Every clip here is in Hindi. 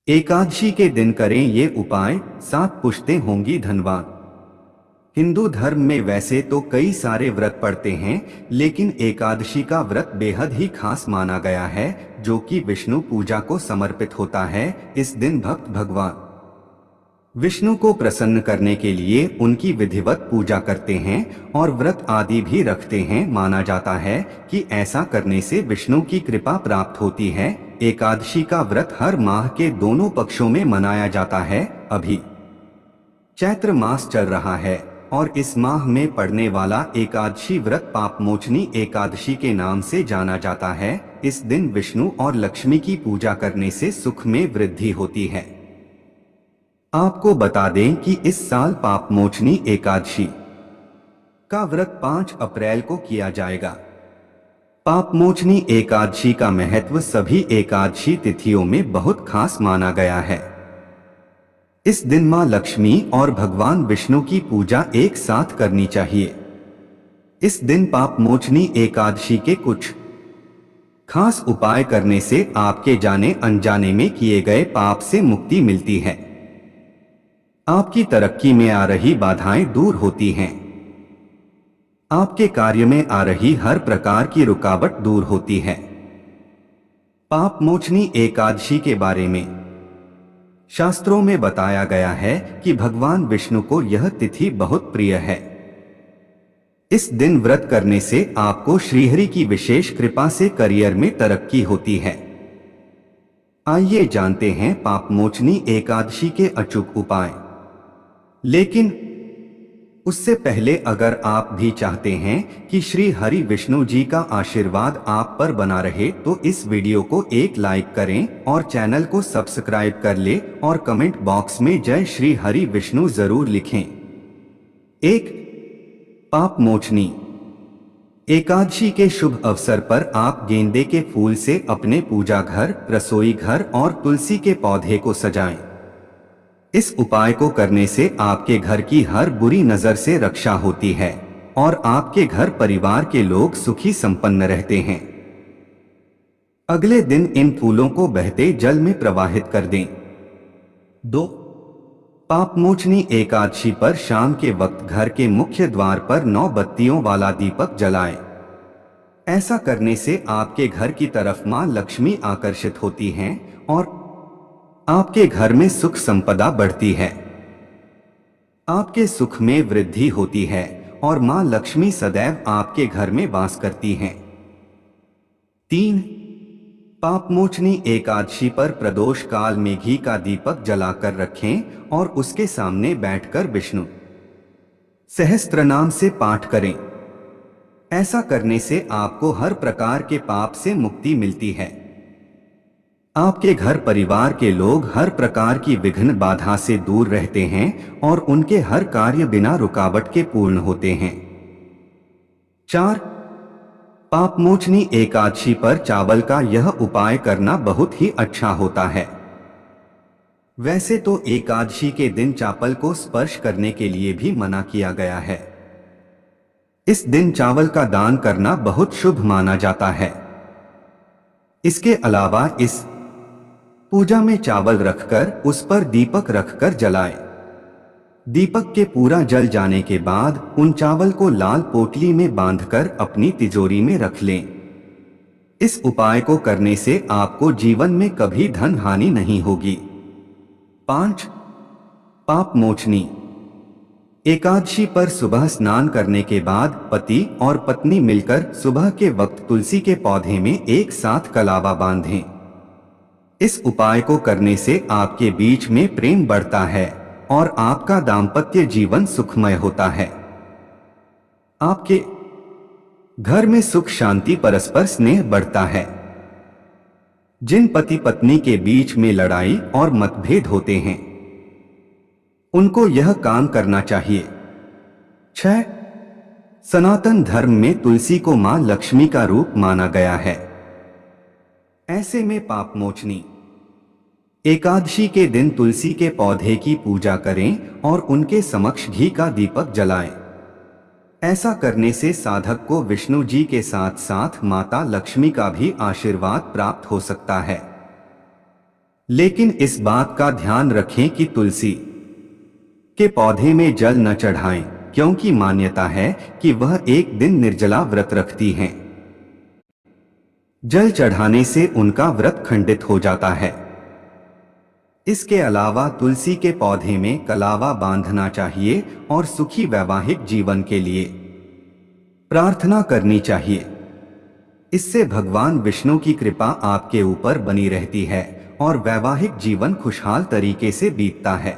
एकादशी के दिन करें ये उपाय, 7 पुश्तें होंगी धनवान। हिंदू धर्म में वैसे तो कई सारे व्रत पड़ते हैं, लेकिन एकादशी का व्रत बेहद ही खास माना गया है, जो कि विष्णु पूजा को समर्पित होता है। इस दिन भक्त भगवान विष्णु को प्रसन्न करने के लिए उनकी विधिवत पूजा करते हैं और व्रत आदि भी रखते हैं। माना जाता है कि ऐसा करने से विष्णु की कृपा प्राप्त होती है। एकादशी का व्रत हर माह के दोनों पक्षों में मनाया जाता है। अभी चैत्र मास चल रहा है और इस माह में पड़ने वाला एकादशी व्रत पापमोचनी एकादशी के नाम से जाना जाता है। इस दिन विष्णु और लक्ष्मी की पूजा करने से सुख में वृद्धि होती है। आपको बता दें कि इस साल पापमोचनी एकादशी का व्रत 5 अप्रैल को किया जाएगा। पापमोचनी एकादशी का महत्व सभी एकादशी तिथियों में बहुत खास माना गया है। इस दिन मां लक्ष्मी और भगवान विष्णु की पूजा एक साथ करनी चाहिए। इस दिन पापमोचनी एकादशी के कुछ खास उपाय करने से आपके जाने अनजाने में किए गए पाप से मुक्ति मिलती है। आपकी तरक्की में आ रही बाधाएं दूर होती हैं। आपके कार्य में आ रही हर प्रकार की रुकावट दूर होती है। पापमोचनी एकादशी के बारे में शास्त्रों में बताया गया है कि भगवान विष्णु को यह तिथि बहुत प्रिय है। इस दिन व्रत करने से आपको श्रीहरि की विशेष कृपा से करियर में तरक्की होती है। आइए जानते हैं पापमोचनी एकादशी के अचूक उपाय। लेकिन उससे पहले अगर आप भी चाहते हैं कि श्री हरि विष्णु जी का आशीर्वाद आप पर बना रहे, तो इस वीडियो को एक लाइक करें और चैनल को सब्सक्राइब कर ले और कमेंट बॉक्स में जय श्री हरि विष्णु जरूर लिखें। 1. पापमोचनी एकादशी के शुभ अवसर पर आप गेंदे के फूल से अपने पूजा घर, रसोई घर और तुलसी के पौधे को सजाएं। इस उपाय को करने से आपके घर की हर बुरी नजर से रक्षा होती है और आपके घर परिवार के लोग सुखी संपन्न रहते हैं। अगले दिन इन फूलों को बहते जल में प्रवाहित कर दें। 2. पापमोचनी एकादशी पर शाम के वक्त घर के मुख्य द्वार पर 9 बत्तियों वाला दीपक जलाएं। ऐसा करने से आपके घर की तरफ मां लक्ष्मी आकर्षित होती हैं और आपके घर में सुख संपदा बढ़ती है। आपके सुख में वृद्धि होती है और मां लक्ष्मी सदैव आपके घर में वास करती हैं। 3. पापमोचनी एकादशी पर प्रदोष काल में घी का दीपक जलाकर रखें और उसके सामने बैठकर विष्णु सहस्त्रनाम से पाठ करें। ऐसा करने से आपको हर प्रकार के पाप से मुक्ति मिलती है। आपके घर परिवार के लोग हर प्रकार की विघ्न बाधा से दूर रहते हैं और उनके हर कार्य बिना रुकावट के पूर्ण होते हैं। 4. पापमोचनी एकादशी पर चावल का यह उपाय करना बहुत ही अच्छा होता है। वैसे तो एकादशी के दिन चावल को स्पर्श करने के लिए भी मना किया गया है। इस दिन चावल का दान करना बहुत शुभ माना जाता है। इसके अलावा इस पूजा में चावल रखकर उस पर दीपक रखकर जलाएं। दीपक के पूरा जल जाने के बाद उन चावल को लाल पोटली में बांधकर अपनी तिजोरी में रख लें। इस उपाय को करने से आपको जीवन में कभी धन हानि नहीं होगी। 5. पापमोचनी एकादशी पर सुबह स्नान करने के बाद पति और पत्नी मिलकर सुबह के वक्त तुलसी के पौधे में एक साथ कलावा बांधें। इस उपाय को करने से आपके बीच में प्रेम बढ़ता है और आपका दाम्पत्य जीवन सुखमय होता है। आपके घर में सुख शांति परस्पर स्नेह बढ़ता है। जिन पति पत्नी के बीच में लड़ाई और मतभेद होते हैं, उनको यह काम करना चाहिए। 6. सनातन धर्म में तुलसी को मां लक्ष्मी का रूप माना गया है। ऐसे में पापमोचनी एकादशी के दिन तुलसी के पौधे की पूजा करें और उनके समक्ष घी का दीपक जलाएं। ऐसा करने से साधक को विष्णु जी के साथ साथ माता लक्ष्मी का भी आशीर्वाद प्राप्त हो सकता है। लेकिन इस बात का ध्यान रखें कि तुलसी के पौधे में जल न चढ़ाएं, क्योंकि मान्यता है कि वह एक दिन निर्जला व्रत रखती हैं। जल चढ़ाने से उनका व्रत खंडित हो जाता है। इसके अलावा तुलसी के पौधे में कलावा बांधना चाहिए और सुखी वैवाहिक जीवन के लिए प्रार्थना करनी चाहिए। इससे भगवान विष्णु की कृपा आपके ऊपर बनी रहती है और वैवाहिक जीवन खुशहाल तरीके से बीतता है।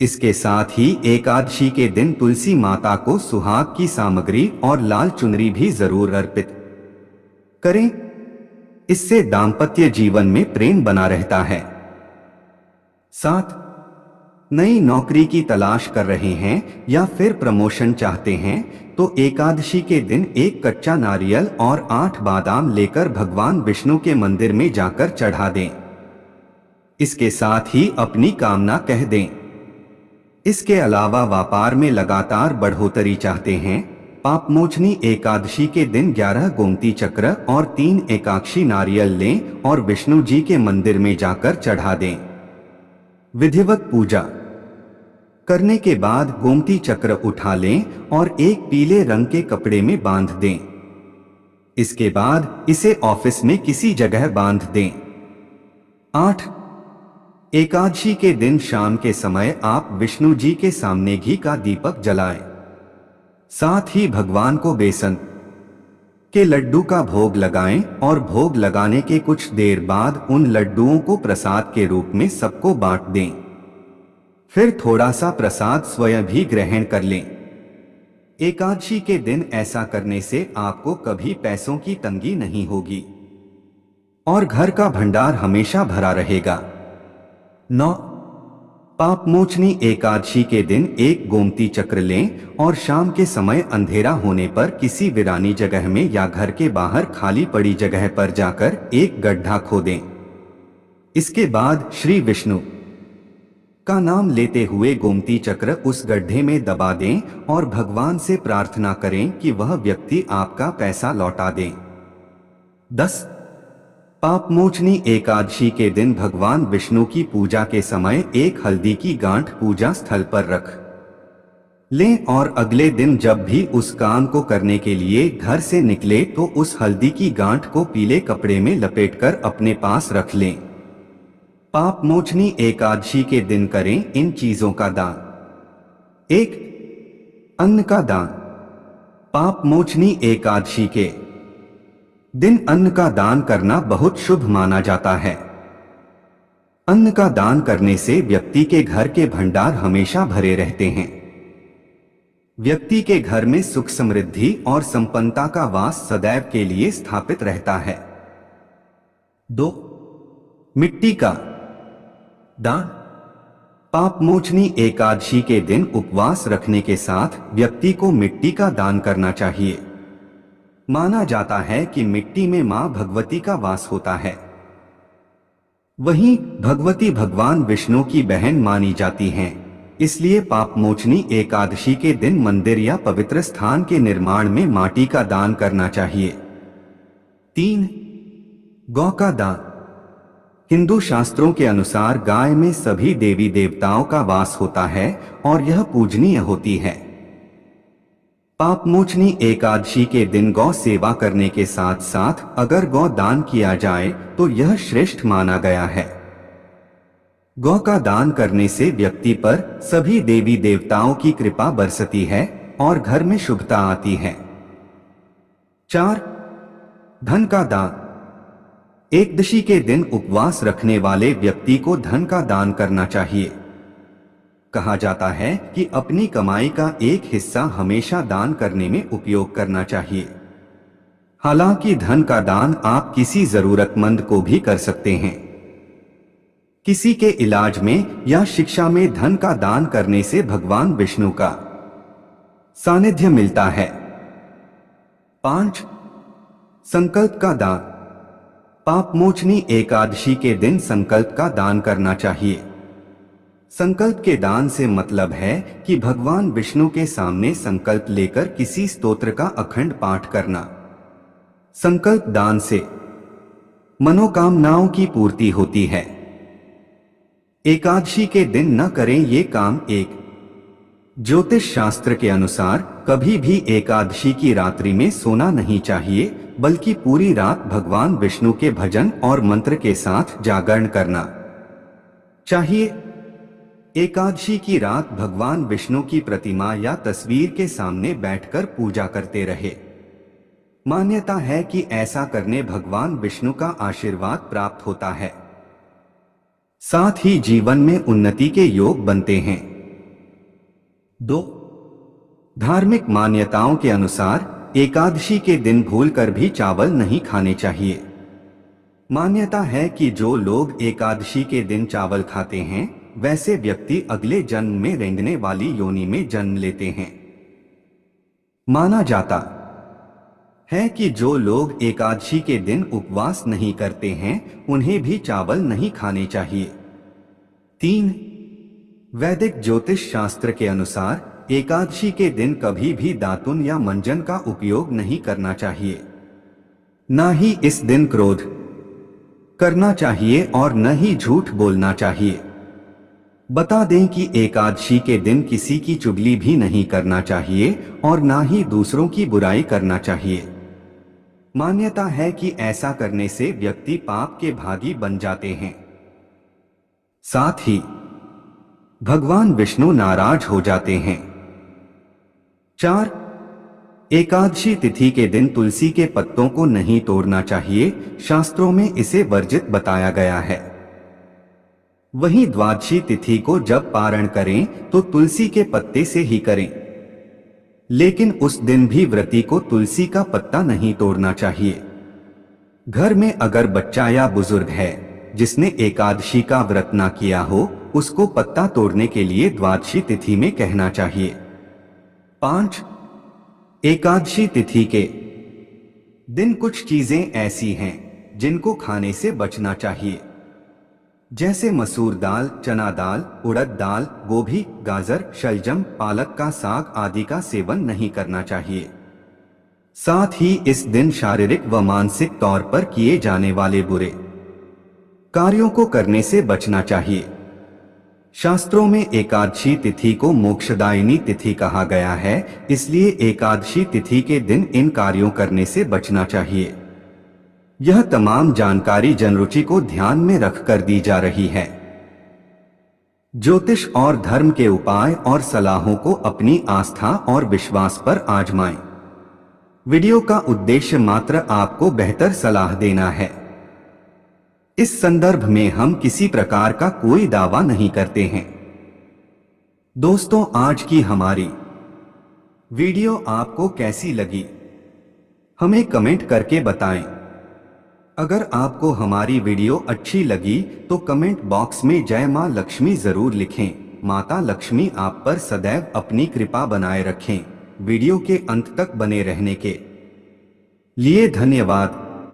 इसके साथ ही एकादशी के दिन तुलसी माता को सुहाग की सामग्री और लाल चुनरी भी जरूर अर्पित करें। इससे दाम्पत्य जीवन में प्रेम बना रहता है। 7. नई नौकरी की तलाश कर रहे हैं या फिर प्रमोशन चाहते हैं तो एकादशी के दिन एक कच्चा नारियल और 8 बादाम लेकर भगवान विष्णु के मंदिर में जाकर चढ़ा दें। इसके साथ ही अपनी कामना कह दें। इसके अलावा व्यापार में लगातार बढ़ोतरी चाहते हैं, पापमोचनी एकादशी के दिन 11 गोमती चक्र और 3 एकाक्षी नारियल लें और विष्णु जी के मंदिर में जाकर चढ़ा दें। विधिवत पूजा करने के बाद गोमती चक्र उठा लें और एक पीले रंग के कपड़े में बांध दें। इसके बाद इसे ऑफिस में किसी जगह बांध दें। 8. एकादशी के दिन शाम के समय आप विष्णु जी के सामने घी का दीपक जलाएं। साथ ही भगवान को बेसन के लड्डू का भोग लगाएं और भोग लगाने के कुछ देर बाद उन लड्डुओं को प्रसाद के रूप में सबको बांट दें। फिर थोड़ा सा प्रसाद स्वयं भी ग्रहण कर लें। एकादशी के दिन ऐसा करने से आपको कभी पैसों की तंगी नहीं होगी और घर का भंडार हमेशा भरा रहेगा। 9. पापमोचनी एकादशी के दिन एक गोमती चक्र लें और शाम के समय अंधेरा होने पर किसी वीरानी जगह में या घर के बाहर खाली पड़ी जगह पर जाकर एक गड्ढा खोदें। इसके बाद श्री विष्णु का नाम लेते हुए गोमती चक्र उस गड्ढे में दबा दें और भगवान से प्रार्थना करें कि वह व्यक्ति आपका पैसा लौटा दे। 10. पापमोचनी एकादशी के दिन भगवान विष्णु की पूजा के समय एक हल्दी की गांठ पूजा स्थल पर रख लें और अगले दिन जब भी उस काम को करने के लिए घर से निकले तो उस हल्दी की गांठ को पीले कपड़े में लपेटकर अपने पास रख लें। पापमोचनी एकादशी के दिन करें इन चीजों का दान। 1. अन्न का दान। पापमोचनी एकादशी के दिन अन्न का दान करना बहुत शुभ माना जाता है। अन्न का दान करने से व्यक्ति के घर के भंडार हमेशा भरे रहते हैं। व्यक्ति के घर में सुख समृद्धि और संपन्नता का वास सदैव के लिए स्थापित रहता है। 2. मिट्टी का दान। पापमोचनी एकादशी के दिन उपवास रखने के साथ व्यक्ति को मिट्टी का दान करना चाहिए। माना जाता है कि मिट्टी में मां भगवती का वास होता है। वहीं भगवती भगवान विष्णु की बहन मानी जाती हैं, इसलिए पापमोचनी एकादशी के दिन मंदिर या पवित्र स्थान के निर्माण में माटी का दान करना चाहिए। 3. गौ का दान। हिंदू शास्त्रों के अनुसार गाय में सभी देवी देवताओं का वास होता है और यह पूजनीय होती है। पापमोचनी एकादशी के दिन गौ सेवा करने के साथ साथ अगर गौ दान किया जाए तो यह श्रेष्ठ माना गया है। गौ का दान करने से व्यक्ति पर सभी देवी देवताओं की कृपा बरसती है और घर में शुभता आती है। 4. धन का दान। एकदशी के दिन उपवास रखने वाले व्यक्ति को धन का दान करना चाहिए। कहा जाता है कि अपनी कमाई का एक हिस्सा हमेशा दान करने में उपयोग करना चाहिए। हालांकि धन का दान आप किसी जरूरतमंद को भी कर सकते हैं। किसी के इलाज में या शिक्षा में धन का दान करने से भगवान विष्णु का सानिध्य मिलता है। 5. संकल्प का दान। पापमोचनी एकादशी के दिन संकल्प का दान करना चाहिए। संकल्प के दान से मतलब है कि भगवान विष्णु के सामने संकल्प लेकर किसी स्तोत्र का अखंड पाठ करना। संकल्प दान से मनोकामनाओं की पूर्ति होती है। एकादशी के दिन न करें ये काम। एक ज्योतिष शास्त्र के अनुसार कभी भी एकादशी की रात्रि में सोना नहीं चाहिए, बल्कि पूरी रात भगवान विष्णु के भजन और मंत्र के साथ जागरण करना चाहिए। एकादशी की रात भगवान विष्णु की प्रतिमा या तस्वीर के सामने बैठकर पूजा करते रहे। मान्यता है कि ऐसा करने भगवान विष्णु का आशीर्वाद प्राप्त होता है, साथ ही जीवन में उन्नति के योग बनते हैं। 2. धार्मिक मान्यताओं के अनुसार एकादशी के दिन भूलकर भी चावल नहीं खाने चाहिए। मान्यता है कि जो लोग एकादशी के दिन चावल खाते हैं, वैसे व्यक्ति अगले जन्म में रेंगने वाली योनि में जन्म लेते हैं। माना जाता है कि जो लोग एकादशी के दिन उपवास नहीं करते हैं, उन्हें भी चावल नहीं खाने चाहिए। 3. वैदिक ज्योतिष शास्त्र के अनुसार एकादशी के दिन कभी भी दातुन या मंजन का उपयोग नहीं करना चाहिए। न ही इस दिन क्रोध करना चाहिए और न ही झूठ बोलना चाहिए। बता दें कि एकादशी के दिन किसी की चुगली भी नहीं करना चाहिए और न ही दूसरों की बुराई करना चाहिए। मान्यता है कि ऐसा करने से व्यक्ति पाप के भागी बन जाते हैं, साथ ही भगवान विष्णु नाराज हो जाते हैं। 4. एकादशी तिथि के दिन तुलसी के पत्तों को नहीं तोड़ना चाहिए। शास्त्रों में इसे वर्जित बताया गया है। वहीं द्वादशी तिथि को जब पारण करें तो तुलसी के पत्ते से ही करें, लेकिन उस दिन भी व्रती को तुलसी का पत्ता नहीं तोड़ना चाहिए। घर में अगर बच्चा या बुजुर्ग है जिसने एकादशी का व्रत ना किया हो, उसको पत्ता तोड़ने के लिए द्वादशी तिथि में कहना चाहिए। 5. एकादशी तिथि के दिन कुछ चीजें ऐसी हैं जिनको खाने से बचना चाहिए, जैसे मसूर दाल, चना दाल, उड़द दाल, गोभी, गाजर, शलजम, पालक का साग आदि का सेवन नहीं करना चाहिए। साथ ही इस दिन शारीरिक व मानसिक तौर पर किए जाने वाले बुरे कार्यों को करने से बचना चाहिए। शास्त्रों में एकादशी तिथि को मोक्षदायिनी तिथि कहा गया है, इसलिए एकादशी तिथि के दिन इन कार्यों करने से बचना चाहिए। यह तमाम जानकारी जनरुचि को ध्यान में रखकर दी जा रही है। ज्योतिष और धर्म के उपाय और सलाहों को अपनी आस्था और विश्वास पर आजमाएं। वीडियो का उद्देश्य मात्र आपको बेहतर सलाह देना है। इस संदर्भ में हम किसी प्रकार का कोई दावा नहीं करते हैं। दोस्तों, आज की हमारी वीडियो आपको कैसी लगी, हमें कमेंट करके बताएं। अगर आपको हमारी वीडियो अच्छी लगी तो कमेंट बॉक्स में जय मां लक्ष्मी जरूर लिखें। माता लक्ष्मी आप पर सदैव अपनी कृपा बनाए रखें। वीडियो के अंत तक बने रहने के लिए धन्यवाद।